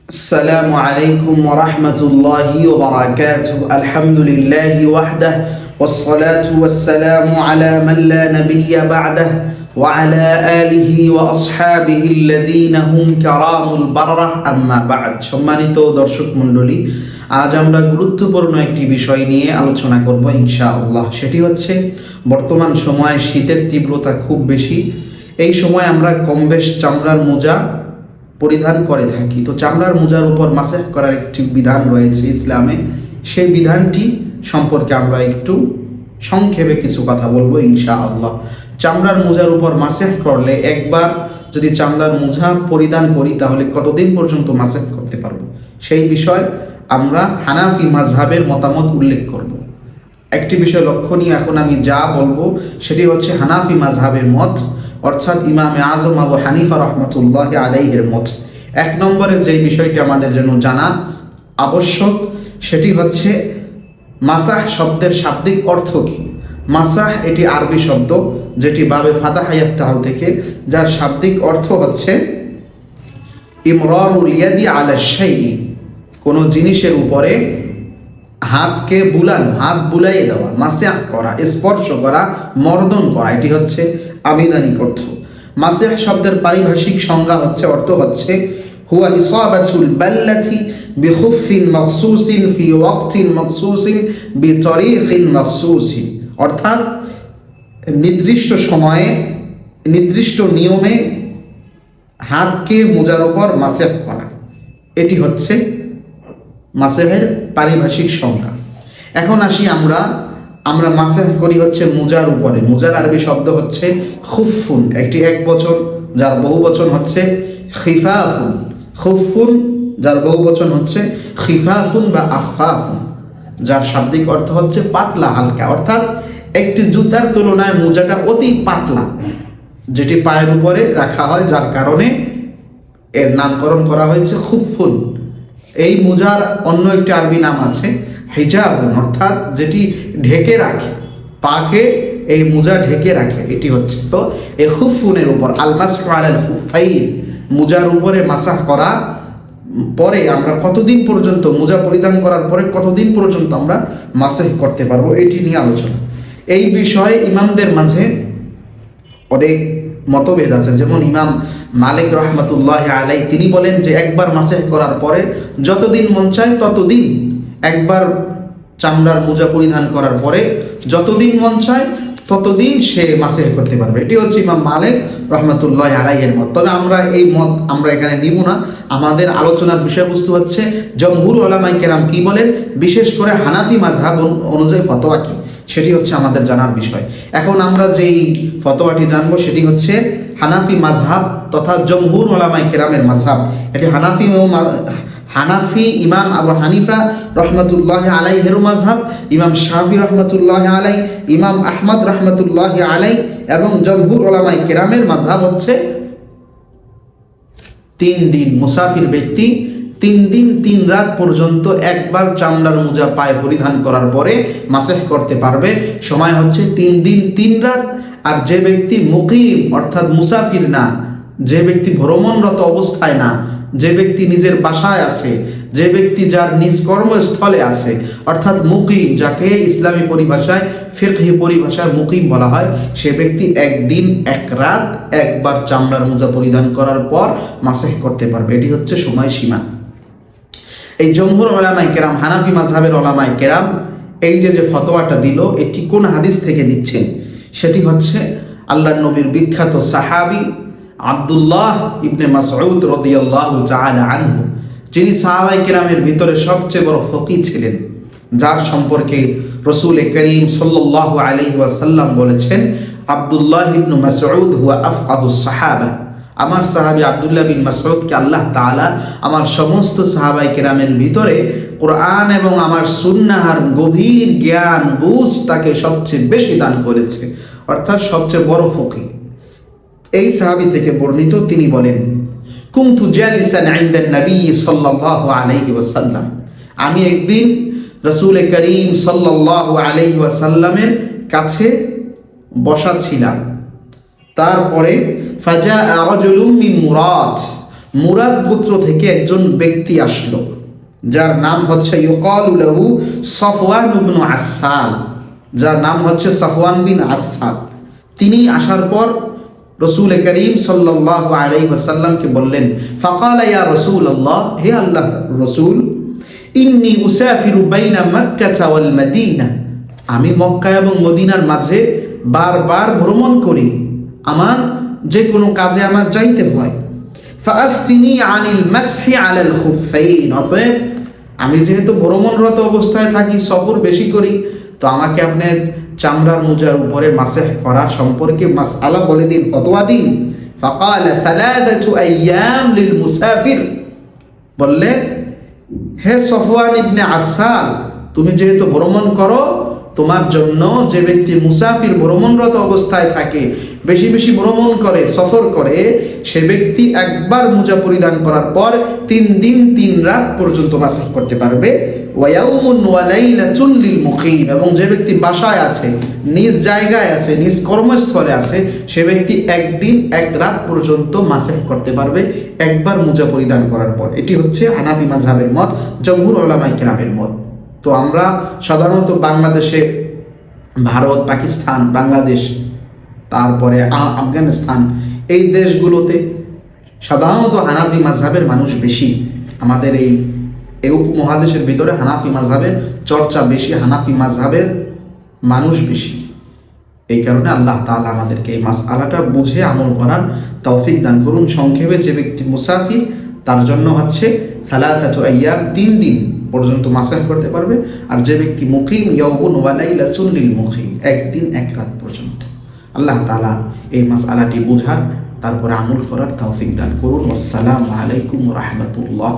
السلام عليكم ورحمة الله وبركاته. الحمد لله وحده والصلاة والسلام على من لا نبي بعده وعلى آله وأصحابه الذين هم كرام البررة أما بعد. সম্মানিত দর্শক মণ্ডলী, আজ আমরা গুরুত্বপূর্ণ একটি বিষয় নিয়ে আলোচনা করব ইনশাআল্লাহ। সেটি হচ্ছে বর্তমান সময়ে শীতের তীব্রতা খুব বেশি। এই সময় আমরা কমবেশ চামড়ার মোজা পরিধান করে থাকি। তো চামড়ার মোজার উপর মাসাহ করার একটি বিধান রয়েছে ইসলামে। সেই বিধানটি সম্পর্কে আমরা একটু সংক্ষেপে কিছু কথা বলবো ইনশাআল্লাহ। চামড়ার মোজার উপর মাসাহ করলে, একবার যদি চামড়ার মোজা পরিধান করি তাহলে কতদিন পর্যন্ত মাসাহ করতে পারবো, সেই বিষয় আমরা হানাফি মাযহাবের মতামত উল্লেখ করব। একটি বিষয় লক্ষণীয়, এখন আমি যা বলবো সেটি হচ্ছে হানাফি মাযহাবের মত, অর্থাৎ ইমামে আজম আবু হানিফা রহমতুল্লাহ আলাইহির মত। এক নম্বরে যেই বিষয়টি আমাদের জন্য জানা আবশ্যক সেটি হচ্ছে মাসাহ শব্দের শাব্দিক অর্থ কী। মাসাহ এটি আরবি শব্দ, যেটি বাবে ফাতাহা ইফতাহ থেকে, যার শাব্দিক অর্থ হচ্ছে ইমরারুল ইয়াদি আলা শাইই, কোনো জিনিসের উপরে হাতকে বুলানো, হাত বুলাইয়ে দেওয়া, মাসাহ করা, স্পর্শ করা, মর্দন করা, এটি হচ্ছে আবিধানিক অর্থ। মাসাহ শব্দের পারিভাষিক সংজ্ঞা হচ্ছে, অর্থ হচ্ছে হুয়া ইসাবাতুল বাল্লাতি বিখুফিন মখসুসিন ফি ওয়াক্তিন মখসুসিন বিতরিকিন মখসুসিন, অর্থাৎ নির্দিষ্ট সময়ে নির্দিষ্ট নিয়মে হাতকে মোজার উপর মাসাহ করা, এটি হচ্ছে মাসাহের পারিভাষিক সংজ্ঞা। এখন আসি আমরা মাসাহ করি হচ্ছে মোজার উপরে। মোজার আরবি শব্দ হচ্ছে খুফুন, একটি এক বচন, যার বহু বচন হচ্ছে খিফাফুন। খুফুন যার বহু বচন হচ্ছে খিফাফুন বা আখফাফুন, যার শাব্দিক অর্থ হচ্ছে পাতলা, হালকা, অর্থাৎ একটি জুতার তুলনায় মোজাটা অতি পাতলা, যেটি পায়ের উপরে রাখা হয়, যার কারণে এর নামকরণ করা হয়েছে খুফুন। এই মোজার অন্য একটি আরবি নাম আছে হিজাবুন, অর্থাৎ যেটি ঢেকে রাখে, পাকে এই মোজা ঢেকে রাখে, এটি হচ্ছে। তো এই খুফুনের উপর আলমাসহু আলাল খুফাইন, মোজার উপরে মাসাহ করা পরে আমরা কতদিন পর্যন্ত, মোজা পরিধান করার পরে কতদিন পর্যন্ত আমরা মাসাহ করতে পারবো, এটি নিয়ে আলোচনা। এই বিষয়ে ইমামদের মাঝে অনেক মতভেদ আছে। যেমন ইমাম মালিক রহমতুল্লাহ আলাই, তিনি বলেন যে একবার মাসাহ করার পরে যতদিন মন চায় ততদিন, একবার চামড়ার মোজা পরিধান করার পরে যতদিন মন চায় ততদিন সে মাসাহ করতে পারবে। এটি হচ্ছে ইমাম মালিক রহমতুল্লাহ আলাইহির মত। তবে আমরা এই মত আমরা এখানে নিব না। আমাদের আলোচনার বিষয়বস্তু হচ্ছে জমহুর উলামায়ে কেরাম কি বলেন, বিশেষ করে হানাফি মাযহাব অনুযায়ী ফতোয়া কি, সেটি হচ্ছে আমাদের জানার বিষয়। এখন আমরা যেই ফতোয়াটি জানবো সেটি হচ্ছে হানাফি মাযহাব তথা জমহুর উলামায়ে কেরামের মাযহাব। এটি হানাফি ইমাম আবু হানিফা রহমতুল্লাহ আলাইহির মাযহাব, ইমাম শাফি রহমতুল্লাহ আলাই, ইমাম আহমদ রহমতুল্লাহ আলাই এবং জমহুর উলামায়ে কেরামের মাযহাব হচ্ছে 3 দিন। মুসাফির ব্যক্তি 3 দিন 3 রাত পর্যন্ত একবার চামড়ার মোজা পায়ে পরিধান করার পরে মাসাহ করতে পারবে। সময় হচ্ছে 3 দিন 3 রাত। আর যে ব্যক্তি মুকিম অর্থাৎ মুসাফির না, যে ব্যক্তি ভ্রমণরত অবস্থায় না, যে ব্যক্তি নিজের বাসায় আছে, যে ব্যক্তি যার নিজ কর্মস্থলে আছে, অর্থাৎ মুকিম, যাকে ইসলামী পরিভাষায় ফিকহি পরিভাষায় মুকিম বলা হয়, সে ব্যক্তি 1 দিন 1 রাত একবার চামড়ার মোজা পরিধান করার পর মাসাহ করতে পারবে। এটি হচ্ছে সময়সীমা। এই জমহুর উলামায়ে কেরাম, হানাফি মাযহাবের উলামায়ে কেরাম এই যে ফতোয়াটা দিল, এটি কোন হাদিস থেকে দিচ্ছেন, সেটি হচ্ছে আল্লাহর নবীর বিখ্যাত সাহাবী আব্দুল্লাহ ইবনে মাসউদ রাদিয়াল্লাহু তাআলা আনহু, যিনি সাহাবায়ে কেরামের ভিতরে সবচেয়ে বড় ফকিহ ছিলেন, যার সম্পর্কে রাসূল করিম সাল্লাল্লাহু আলাইহি ওয়াসাল্লাম বলেছেন, আব্দুল্লাহ ইবনে মাসউদ হুয়া আফকাহুস সাহাবা। আমার সাহাবী আব্দুল্লাহ বিন মাসউদকে আল্লাহ তাআলা আমার সমস্ত সাহাবায়ে কেরামের ভিতরে কোরআন এবং আমার সুন্নাহর গভীর জ্ঞান বুঝ তাকে সবচেয়ে বেশি দান করেছে, অর্থাৎ সবচেয়ে বড় ফকিহ। এই সাহাবী থেকে বর্ণিত, তিনি বলেন, কুনতু জালিসান ইনদান নবী সাল্লাল্লাহু আলাইহি ওয়াসাল্লাম, আমি একদিন রাসূল করিম সাল্লাল্লাহু আলাইহি ওয়াসাল্লামের কাছে বসা ছিলাম। তারপরে ফাজা রাজুলুম মিন মুরাদ, মুরাদ গোত্র থেকে একজন ব্যক্তি আসলো, যার নাম হচ্ছে ইউকালু লাহু সফওয়ান ইবনে আসাল, যার নাম হচ্ছে সফওয়ান বিন আসাল। তিনি আসার পর রসুল করিম সাল্লাল্লাহু আলাইহি ওয়াসাল্লামকে বললেন, ফাকালা ইয়া রাসূলুল্লাহ, হে আল্লাহ রসুল, ইন্নী উসাফিরু বাইনা মক্কা ওয়াল মদিনা, আমি মক্কা এবং মদিনার মাঝে বারবার ভ্রমণ করি, আমার যে কোনো কাজে আমার যাইতে হয়। ফাআফতিনি আনিল মাসহি আলাল খুফাইন, অতএব আমি যেহেতু ভ্রমণরত অবস্থায় থাকি, সফর বেশি করি, তো আমাকে আপনি চামড়ার মোজার উপরে মাসহ করার সম্পর্কে মাসআলা বলে দিন, ফতোয়া দিন। ফাকালা সালাসাতু আইয়াম লিল মুসাফির, বললেন হে সফওয়ান ইবনে আসাল, তুমি যেহেতু ভ্রমণ করো, তোমার জন্য যে ব্যক্তি মুসাফির ভ্রমণরত অবস্থায় থাকে, বেশি বেশি ভ্রমণ করে, সফর করে, সে ব্যক্তি একবার মোজা পরিধান করার পর 3 দিন 3 রাত পর্যন্ত মাসাহ করতে পারবে। ওয়ায়াউমুন ওয়া লাইলাতুন লিল মুকিম, এবং যে ব্যক্তি বাসায় আছে, নিজ জায়গায় আছে, নিজ কর্মস্থলে আছে, সে ব্যক্তি 1 দিন 1 রাত পর্যন্ত মাসাহ করতে পারবে একবার মোজা পরিধান করার পর। এটি হচ্ছে হানাফি মাযহাবের মত, জমহুর উলামায়ে কেরামের মত। তো আমরা সাধারণত বাংলাদেশে, ভারত, পাকিস্তান, বাংলাদেশ, তারপরে আফগানিস্তান, এই দেশগুলোতে সাধারণত হানাফি মাযহাবের মানুষ বেশি। আমাদের এই উপমহাদেশের ভিতরে হানাফি মাযহাবের চর্চা বেশি, হানাফি মাযহাবের মানুষ বেশি। এই কারণে আল্লাহ তাআলা আমাদেরকে এই মাসআলাটা বুঝে আমল করার তৌফিক দান করুন। সংক্ষেপে, যে ব্যক্তি মুসাফির তার জন্য হচ্ছে সালাসাতু আইয়াম, 3 দিন পর্যন্ত মাসাহ করতে পারবে, আর যে ব্যক্তি মুকিম ইয়াউমুন ওয়া লাইলাতুন লিল মুকিম, 1 দিন 1 রাত পর্যন্ত। আল্লাহ তাআলা এই মাসআলাটি বুঝার, তারপরে আমল করার তৌফিক দান করুন। আসসালামু আলাইকুম ওয়া রাহমাতুল্লাহ।